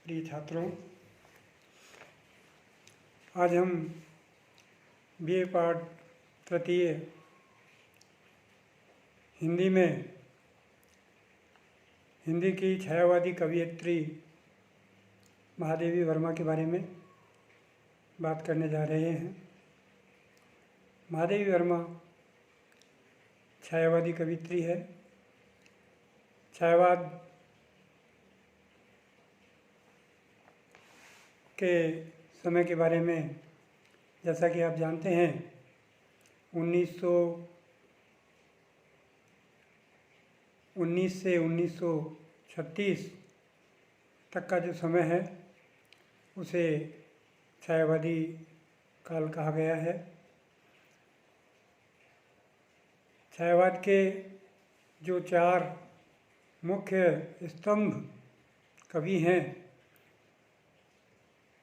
प्रिय छात्रों, आज हम बीए पाठ तृतीय हिंदी में हिंदी की छायावादी कवयित्री महादेवी वर्मा के बारे में बात करने जा रहे हैं। महादेवी वर्मा छायावादी कवयित्री है। छायावाद के समय के बारे में जैसा कि आप जानते हैं, 1919 से 1936 तक का जो समय है उसे छायावादी काल कहा गया है। छायावाद के जो 4 मुख्य स्तंभ कवि हैं,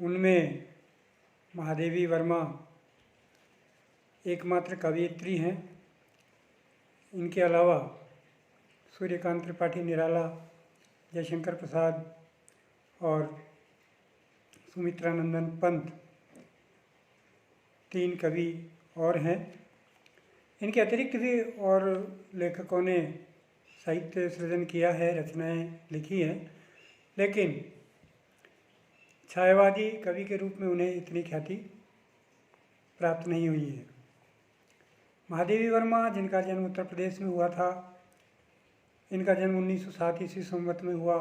उनमें महादेवी वर्मा एकमात्र कवयित्री हैं। इनके अलावा सूर्यकांत त्रिपाठी निराला, जयशंकर प्रसाद और सुमित्रानंदन पंत 3 कवि और हैं। इनके अतिरिक्त भी और लेखकों ने साहित्य सृजन किया है, रचनाएं लिखी हैं, लेकिन छायावादी कवि के रूप में उन्हें इतनी ख्याति प्राप्त नहीं हुई है। महादेवी वर्मा, जिनका जन्म उत्तर प्रदेश में हुआ था, इनका जन्म 1907 ईस्वी संवत में हुआ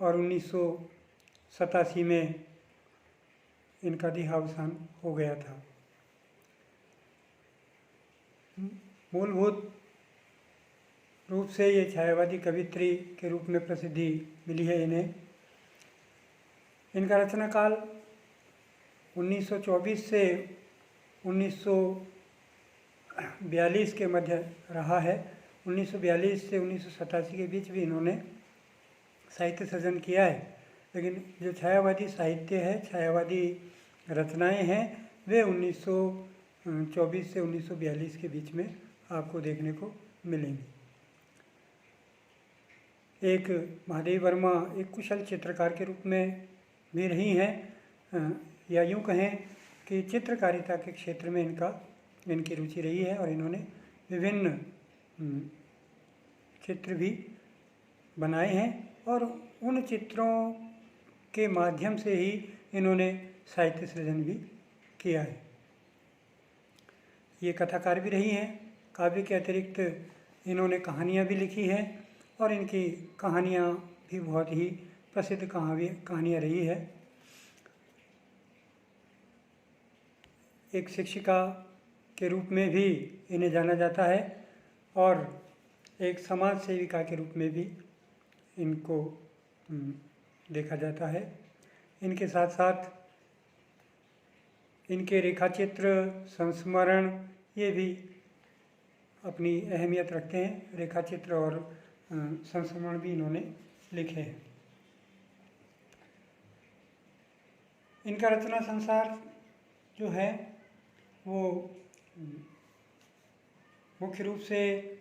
और 1987 में इनका देहावसान हो गया था। मूलभूत रूप से ये छायावादी कवयित्री के रूप में प्रसिद्धि मिली है इन्हें। इनका रचना काल 1924 से 1942 के मध्य रहा है। 1942 से 1987 के बीच भी इन्होंने साहित्य सृजन किया है, लेकिन जो छायावादी साहित्य है, छायावादी रचनाएं हैं, वे 1924 से 1942 के बीच में आपको देखने को मिलेंगी। एक महादेवी वर्मा एक कुशल चित्रकार के रूप में भी रही हैं, या यूँ कहें कि चित्रकारिता के क्षेत्र में इनकी रुचि रही है और इन्होंने विभिन्न चित्र भी बनाए हैं और उन चित्रों के माध्यम से ही इन्होंने साहित्य सृजन भी किया है। ये कथाकार भी रही हैं। काव्य के अतिरिक्त इन्होंने कहानियाँ भी लिखी हैं और इनकी कहानियाँ भी बहुत ही प्रसिद्ध कहानियाँ रही है। एक शिक्षिका के रूप में भी इन्हें जाना जाता है और एक समाज सेविका के रूप में भी इनको देखा जाता है। इनके साथ साथ इनके रेखाचित्र, संस्मरण, ये भी अपनी अहमियत रखते हैं। रेखाचित्र और संस्मरण भी इन्होंने लिखे हैं। इनका रचना संसार जो है वो मुख्य रूप से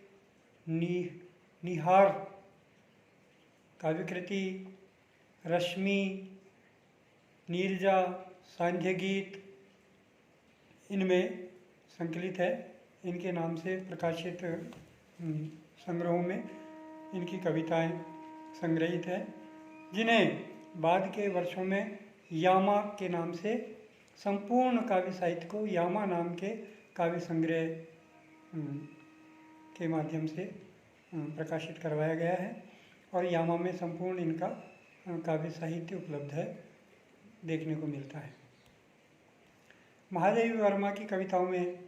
निहार काव्यकृति, रश्मि, नीरजा, सांध्य गीत, इनमें संकलित है। इनके नाम से प्रकाशित संग्रहों में इनकी कविताएं संग्रहित है, जिन्हें बाद के वर्षों में यामा के नाम से संपूर्ण काव्य साहित्य को यामा नाम के काव्य संग्रह के माध्यम से प्रकाशित करवाया गया है और यामा में संपूर्ण इनका काव्य साहित्य उपलब्ध है, देखने को मिलता है। महादेवी वर्मा की कविताओं में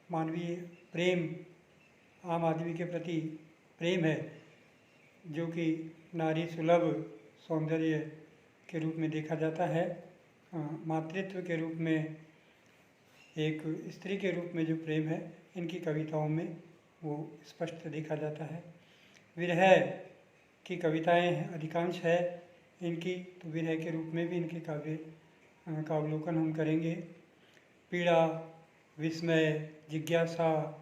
मानवीय प्रेम, आम आदमी के प्रति प्रेम है, जो कि नारी सुलभ सौंदर्य के रूप में देखा जाता है। मातृत्व के रूप में, एक स्त्री के रूप में जो प्रेम है, इनकी कविताओं में वो स्पष्ट देखा जाता है। विरह की कविताएं अधिकांश है इनकी, तो विरह के रूप में भी इनके काव्य का अवलोकन हम करेंगे। पीड़ा, विस्मय, जिज्ञासा,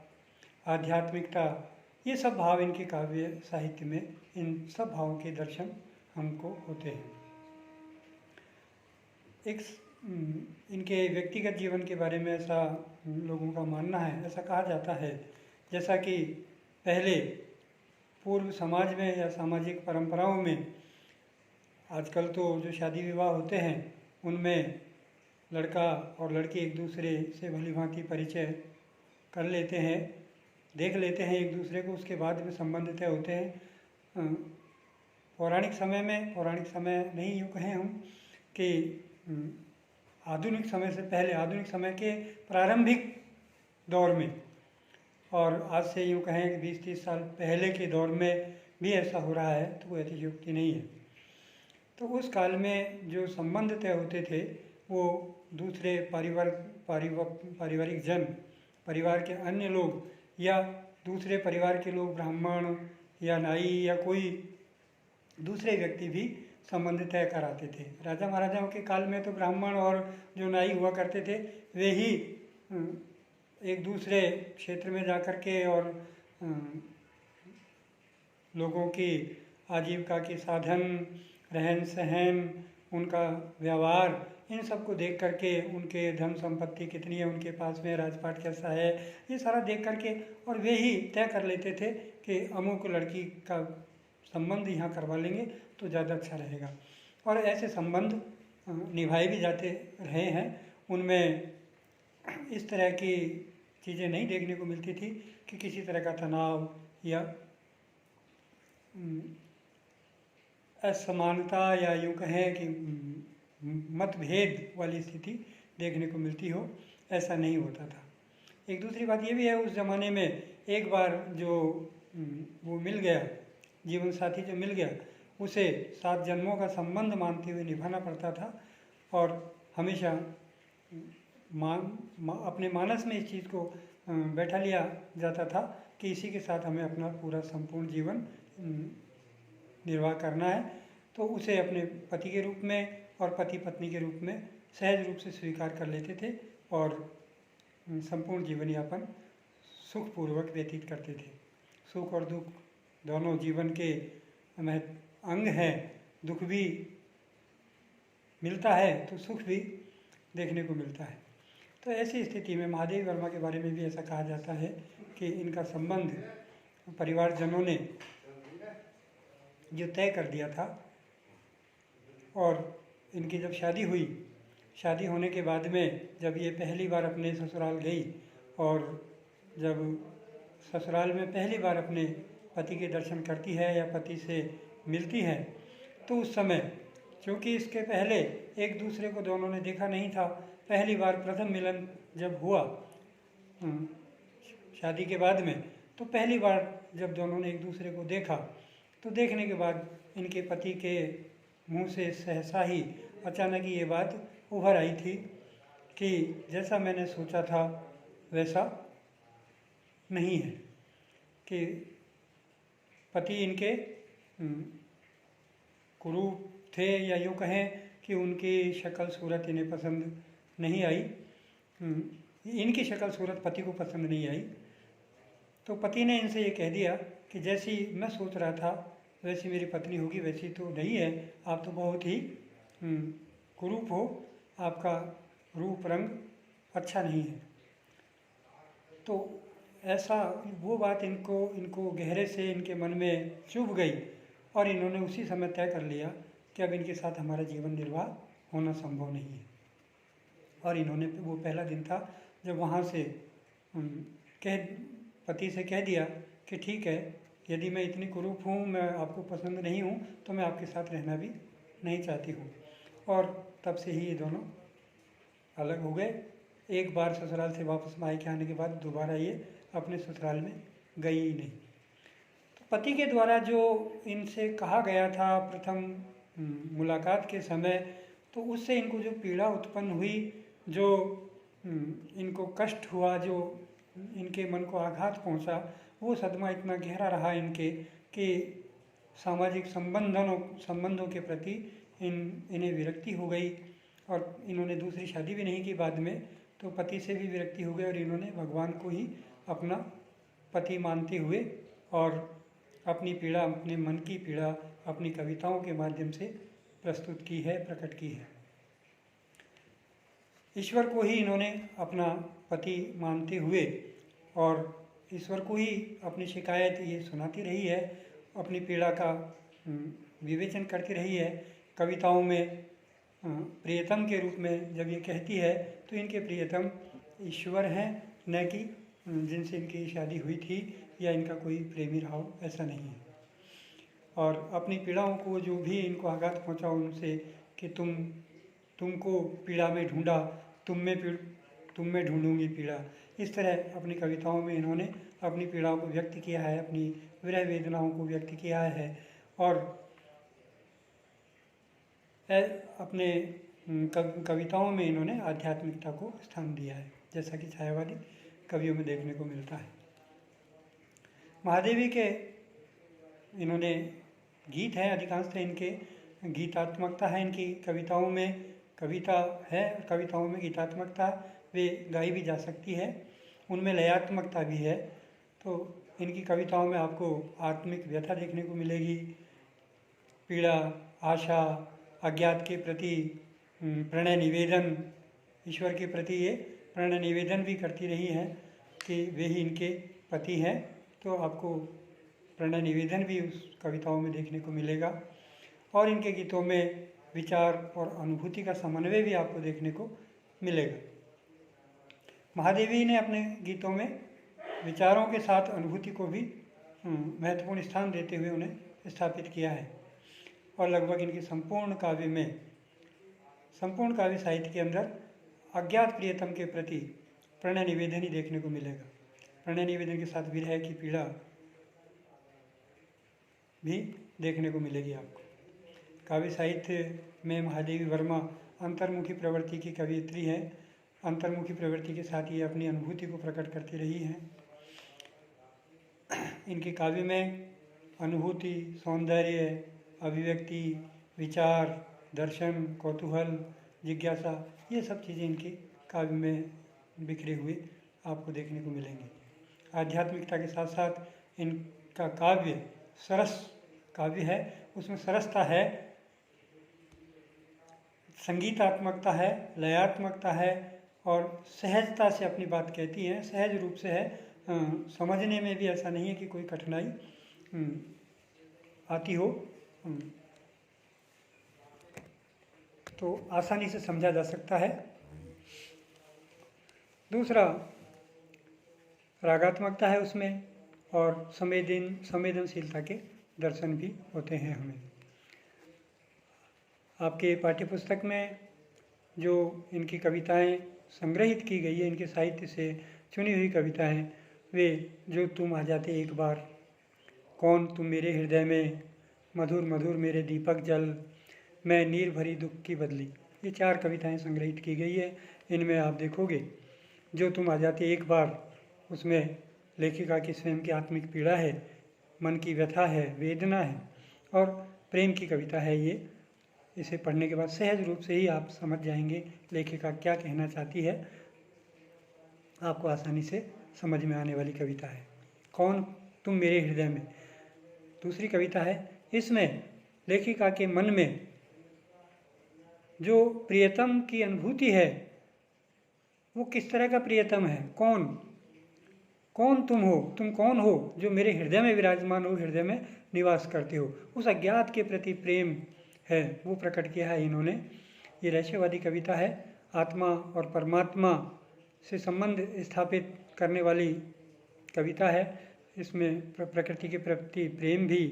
आध्यात्मिकता, ये सब भाव इनके काव्य साहित्य में, इन सब भावों के दर्शन हमको होते हैं। एक इनके व्यक्तिगत जीवन के बारे में ऐसा लोगों का मानना है, ऐसा कहा जाता है जैसा कि पहले पूर्व समाज में या सामाजिक परंपराओं में आजकल तो जो शादी विवाह होते हैं उनमें लड़का और लड़की एक दूसरे से भली भांति परिचय कर लेते हैं, देख लेते हैं एक दूसरे को, उसके बाद में संबंध तय होते हैं। पौराणिक समय नहीं यूँ कहें हम कि आधुनिक समय से पहले, आधुनिक समय के प्रारंभिक दौर में, और आज से यूँ कहें कि 20-30 साल पहले के दौर में भी ऐसा हो रहा है, तो कोई अतिशयोक्ति नहीं है। तो उस काल में जो संबंध तय होते थे वो दूसरे पारिवारिक जन, परिवार के अन्य लोग या दूसरे परिवार के लोग, ब्राह्मण या नाई या कोई दूसरे व्यक्ति भी संबंध तय कराते थे। राजा महाराजाओं के काल में तो ब्राह्मण और जो नाई हुआ करते थे वे ही एक दूसरे क्षेत्र में जाकर के और लोगों की आजीविका के साधन, रहन सहन, उनका व्यवहार, इन सब को देख करके, उनके धन संपत्ति कितनी है उनके पास में, राजपाट कैसा है, ये सारा देख करके और वे ही तय कर लेते थे कि अमुक लड़की का संबंध यहाँ करवा लेंगे तो ज़्यादा अच्छा रहेगा। और ऐसे संबंध निभाए भी जाते रहे हैं। उनमें इस तरह की चीज़ें नहीं देखने को मिलती थी कि किसी तरह का तनाव या असमानता या यूँ कहें कि मतभेद वाली स्थिति देखने को मिलती हो, ऐसा नहीं होता था। एक दूसरी बात ये भी है, उस ज़माने में एक बार जो वो मिल गया, जीवन साथी जो मिल गया, उसे 7 जन्मों का संबंध मानते हुए निभाना पड़ता था और हमेशा अपने मानस में इस चीज़ को बैठा लिया जाता था कि इसी के साथ हमें अपना पूरा संपूर्ण जीवन निर्वाह करना है। तो उसे अपने पति के रूप में और पति पत्नी के रूप में सहज रूप से स्वीकार कर लेते थे और संपूर्ण जीवन यापन सुखपूर्वक व्यतीत करते थे। सुख और दुख दोनों जीवन के अंग हैं। दुख भी मिलता है तो सुख भी देखने को मिलता है। तो ऐसी स्थिति में महादेवी वर्मा के बारे में भी ऐसा कहा जाता है कि इनका संबंध परिवारजनों ने जो तय कर दिया था और इनकी जब शादी हुई, शादी होने के बाद में जब ये पहली बार अपने ससुराल गई और जब ससुराल में पहली बार अपने पति के दर्शन करती है या पति से मिलती है, तो उस समय क्योंकि इसके पहले एक दूसरे को दोनों ने देखा नहीं था, पहली बार प्रथम मिलन जब हुआ शादी के बाद में, तो पहली बार जब दोनों ने एक दूसरे को देखा तो देखने के बाद इनके पति के मुंह से सहसा ही अचानक ही ये बात उभर आई थी कि जैसा मैंने सोचा था वैसा नहीं है, कि पति इनके कुरूप थे या यूँ कहें कि उनकी शक्ल सूरत इन्हें पसंद नहीं आई, इनकी शक्ल सूरत पति को पसंद नहीं आई। तो पति ने इनसे ये कह दिया कि जैसी मैं सोच रहा था वैसी मेरी पत्नी होगी वैसी तो नहीं है, आप तो बहुत ही कुरूप हो, आपका रूप रंग अच्छा नहीं है। तो ऐसा वो बात इनको गहरे से इनके मन में चुभ गई और इन्होंने उसी समय तय कर लिया कि अब इनके साथ हमारा जीवन निर्वाह होना संभव नहीं है। और इन्होंने, वो पहला दिन था जब वहाँ से पति से कह दिया कि ठीक है, यदि मैं इतनी कुरूप हूँ, मैं आपको पसंद नहीं हूँ, तो मैं आपके साथ रहना भी नहीं चाहती हूँ। और तब से ही ये दोनों अलग हो गए। एक बार ससुराल से वापस मायके आने के बाद दोबारा ये अपने ससुराल में गई ही नहीं। तो पति के द्वारा जो इनसे कहा गया था प्रथम मुलाकात के समय, तो उससे इनको जो पीड़ा उत्पन्न हुई, जो इनको कष्ट हुआ, जो इनके मन को आघात पहुंचा, वो सदमा इतना गहरा रहा इनके कि सामाजिक संबंधों के प्रति इन्हें विरक्ति हो गई और इन्होंने दूसरी शादी भी नहीं की बाद में, तो पति से भी विरक्ति हो गई और इन्होंने भगवान को ही अपना पति मानते हुए और अपनी पीड़ा, अपने मन की पीड़ा अपनी कविताओं के माध्यम से प्रस्तुत की है, प्रकट की है। ईश्वर को ही इन्होंने अपना पति मानते हुए और ईश्वर को ही अपनी शिकायत ये सुनाती रही है, अपनी पीड़ा का विवेचन करती रही है। कविताओं में प्रियतम के रूप में जब ये कहती है तो इनके प्रियतम ईश्वर हैं, न कि जिनसे इनकी शादी हुई थी या इनका कोई प्रेमी रहा हो, ऐसा नहीं है। और अपनी पीड़ाओं को जो भी इनको आघात पहुंचा उनसे कि तुमको पीड़ा में ढूंढा, तुम में ढूंढूंगी पीड़ा, इस तरह अपनी कविताओं में इन्होंने अपनी पीड़ाओं को व्यक्त किया है, अपनी विरह वेदनाओं को व्यक्त किया है। और अपने कविताओं में इन्होंने आध्यात्मिकता को स्थान दिया है, जैसा कि छायावादी कवियों में देखने को मिलता है। महादेवी के इन्होंने गीत हैं, अधिकांशतः इनके गीतात्मकता है इनकी कविताओं में। कविता है, कविताओं में गीतात्मकता वे गाई भी जा सकती है, उनमें लयात्मकता भी है। तो इनकी कविताओं में आपको आत्मिक व्यथा देखने को मिलेगी, पीड़ा, आशा, अज्ञात के प्रति प्रणय निवेदन, ईश्वर के प्रति ये प्रणय निवेदन भी करती रही हैं कि वे ही इनके पति हैं। तो आपको प्रणय निवेदन भी उस कविताओं में देखने को मिलेगा। और इनके गीतों में विचार और अनुभूति का समन्वय भी आपको देखने को मिलेगा। महादेवी ने अपने गीतों में विचारों के साथ अनुभूति को भी महत्वपूर्ण स्थान देते हुए उन्हें स्थापित किया है। और लगभग इनके संपूर्ण काव्य साहित्य के अंदर अज्ञात प्रियतम के प्रति प्रणय निवेदन ही देखने को मिलेगा। प्रणय निवेदन के साथ विरह की पीड़ा भी देखने को मिलेगी आपको। काव्य साहित्य में महादेवी वर्मा अंतर्मुखी प्रवृत्ति की कवियत्री है। अंतर्मुखी प्रवृत्ति के साथ ये अपनी अनुभूति को प्रकट करती रही हैं। इनके काव्य में अनुभूति, सौंदर्य, अभिव्यक्ति, विचार, दर्शन, कौतूहल, जिज्ञासा, ये सब चीज़ें इनके काव्य में बिखरे हुए आपको देखने को मिलेंगी। आध्यात्मिकता के साथ साथ इनका काव्य सरस काव्य है, उसमें सरसता है, संगीतात्मकता है, लयात्मकता है और सहजता से अपनी बात कहती हैं, सहज रूप से है। समझने में भी ऐसा नहीं है कि कोई कठिनाई आती हो, तो आसानी से समझा जा सकता है। दूसरा रागात्मकता है उसमें, और संवेदनशीलता के दर्शन भी होते हैं हमें। आपके पाठ्यपुस्तक में जो इनकी कविताएं संग्रहित की गई है, इनके साहित्य से चुनी हुई कविताएं, वे जो तुम आ जाते एक बार, कौन तुम मेरे हृदय में, मधुर मधुर मेरे दीपक जल, मैं नीर भरी दुख की बदली, ये 4 कविताएं संग्रहित की गई है। इनमें आप देखोगे जो तुम आ जाते एक बार, उसमें लेखिका की स्वयं की आत्मिक पीड़ा है, मन की व्यथा है, वेदना है और प्रेम की कविता है ये। इसे पढ़ने के बाद सहज रूप से ही आप समझ जाएंगे लेखिका क्या कहना चाहती है, आपको आसानी से समझ में आने वाली कविता है। कौन तुम मेरे हृदय में दूसरी कविता है। इसमें लेखिका के मन में जो प्रियतम की अनुभूति है, वो किस तरह का प्रियतम है, कौन तुम हो, तुम कौन हो जो मेरे हृदय में विराजमान हो, हृदय में निवास करते हो, उस अज्ञात के प्रति प्रेम है, वो प्रकट किया है इन्होंने। ये रहस्यवादी कविता है, आत्मा और परमात्मा से संबंध स्थापित करने वाली कविता है। इसमें प्रकृति के प्रति प्रेम भी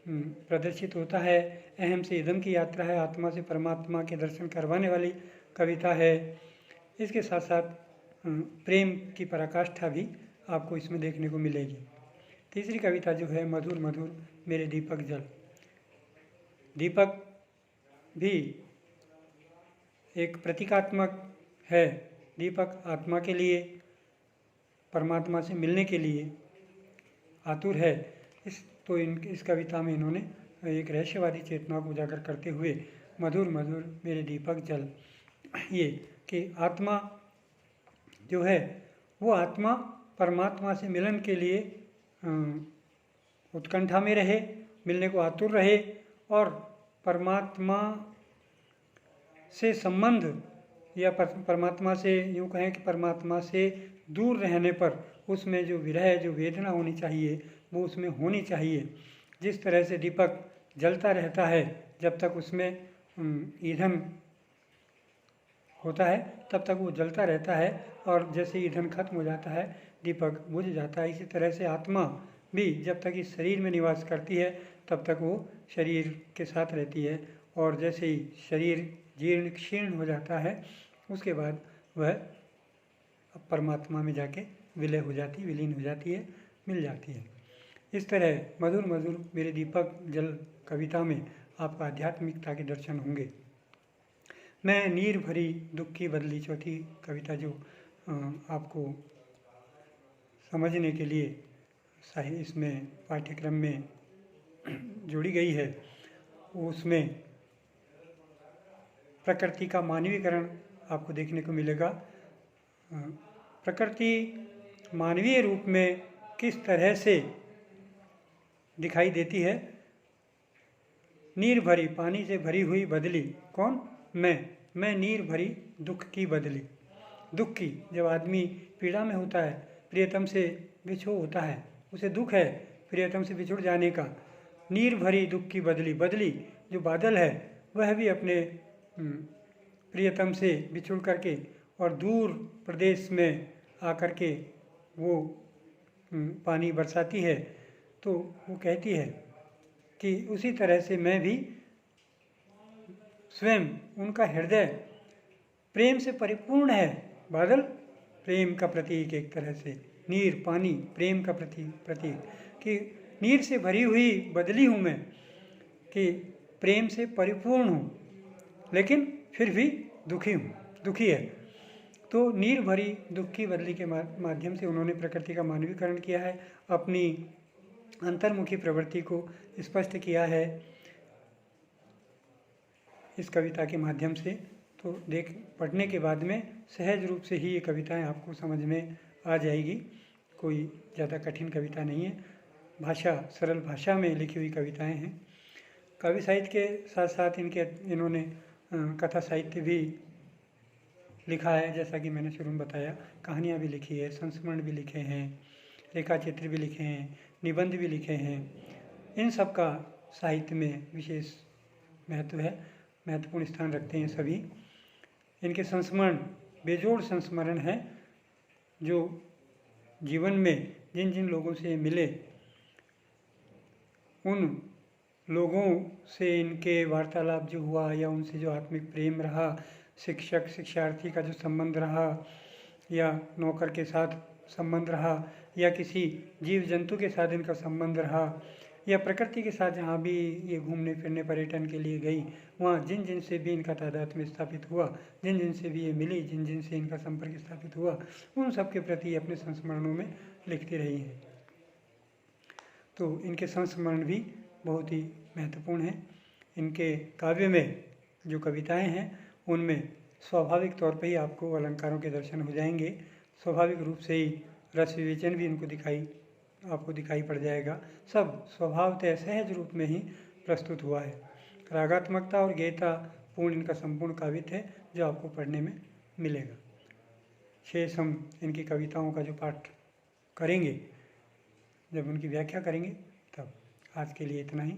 प्रदर्शित होता है। अहम से इदम की यात्रा है, आत्मा से परमात्मा के दर्शन करवाने वाली कविता है। इसके साथ साथ प्रेम की पराकाष्ठा भी आपको इसमें देखने को मिलेगी। तीसरी कविता जो है, मधुर मधुर मेरे दीपक जल। दीपक भी एक प्रतीकात्मक है। दीपक आत्मा के लिए, परमात्मा से मिलने के लिए आतुर है। इस कविता में इन्होंने एक रहस्यवादी चेतना को उजागर करते हुए मधुर मधुर मेरे दीपक जल, ये कि आत्मा जो है वो आत्मा परमात्मा से मिलन के लिए उत्कंठा में रहे, मिलने को आतुर रहे और परमात्मा से संबंध या परमात्मा से यूँ कहें कि परमात्मा से दूर रहने पर उसमें जो विरह, जो वेदना होनी चाहिए वो उसमें होनी चाहिए। जिस तरह से दीपक जलता रहता है जब तक उसमें ईंधन होता है तब तक वो जलता रहता है, और जैसे ईंधन खत्म हो जाता है दीपक बुझ जाता है। इसी तरह से आत्मा भी जब तक इस शरीर में निवास करती है तब तक वो शरीर के साथ रहती है, और जैसे ही शरीर जीर्ण क्षीर्ण हो जाता है उसके बाद वह परमात्मा में जाके विलीन हो जाती है, मिल जाती है। इस तरह मधुर मधुर मेरे दीपक जल कविता में आपको आध्यात्मिकता के दर्शन होंगे। मैं नीर भरी दुख की बदली, चौथी कविता जो आपको समझने के लिए इसमें पाठ्यक्रम में जोड़ी गई है, उसमें प्रकृति का मानवीकरण आपको देखने को मिलेगा। प्रकृति मानवीय रूप में किस तरह से दिखाई देती है। नीर भरी, पानी से भरी हुई बदली, कौन? मैं नीर भरी दुख की बदली। दुख की, जब आदमी पीड़ा में होता है, प्रियतम से बिछो होता है, उसे दुख है प्रियतम से बिछुड़ जाने का। नीर भरी दुख की बदली, बदली जो बादल है वह भी अपने प्रियतम से बिछुड़ करके और दूर प्रदेश में आकर के वो पानी बरसाती है, तो वो कहती है कि उसी तरह से मैं भी स्वयं, उनका हृदय प्रेम से परिपूर्ण है। बादल प्रेम का प्रतीक, एक तरह से नीर पानी प्रेम का प्रतीक कि नीर से भरी हुई बदली हूँ मैं, कि प्रेम से परिपूर्ण हूँ लेकिन फिर भी दुखी है। तो नीर भरी दुख की बदली के माध्यम से उन्होंने प्रकृति का मानवीकरण किया है, अपनी अंतर्मुखी प्रवृत्ति को स्पष्ट किया है इस कविता के माध्यम से। तो पढ़ने के बाद में सहज रूप से ही ये कविताएं आपको समझ में आ जाएगी। कोई ज़्यादा कठिन कविता नहीं है, सरल भाषा में लिखी हुई कविताएं हैं। कवि साहित्य के साथ साथ इन्होंने कथा साहित्य भी लिखा है, जैसा कि मैंने शुरू में बताया। कहानियाँ भी लिखी है, संस्मरण भी लिखे हैं, रेखा चित्र भी लिखे हैं, निबंध भी लिखे हैं। इन सब का साहित्य में विशेष महत्व है, महत्वपूर्ण स्थान रखते हैं सभी। इनके संस्मरण बेजोड़ संस्मरण है, जो जीवन में जिन जिन लोगों से मिले उन लोगों से इनके वार्तालाप जो हुआ या उनसे जो आत्मिक प्रेम रहा, शिक्षक शिक्षार्थी का जो संबंध रहा या नौकर के साथ संबंध रहा या किसी जीव जंतु के साथ इनका संबंध रहा या प्रकृति के साथ जहाँ भी ये घूमने फिरने पर्यटन के लिए गई, वहाँ जिन जिन से भी इनका तादात्म्य स्थापित हुआ, जिन जिन से भी ये मिली, जिन जिन से इनका संपर्क स्थापित हुआ, उन सब के प्रति अपने संस्मरणों में लिखती रही हैं। तो इनके संस्मरण भी बहुत ही महत्वपूर्ण हैं। इनके काव्य में जो कविताएं हैं उनमें स्वाभाविक तौर पे ही आपको अलंकारों के दर्शन हो जाएंगे। स्वाभाविक रूप से ही रस विवेचन भी इनको आपको दिखाई पड़ जाएगा। सब स्वभावतः सहज रूप में ही प्रस्तुत हुआ है। रागात्मकता और गेयता पूर्ण इनका संपूर्ण काव्य है जो आपको पढ़ने में मिलेगा। शेष हम इनकी कविताओं का जो पाठ करेंगे, जब उनकी व्याख्या करेंगे तब। आज के लिए इतना ही।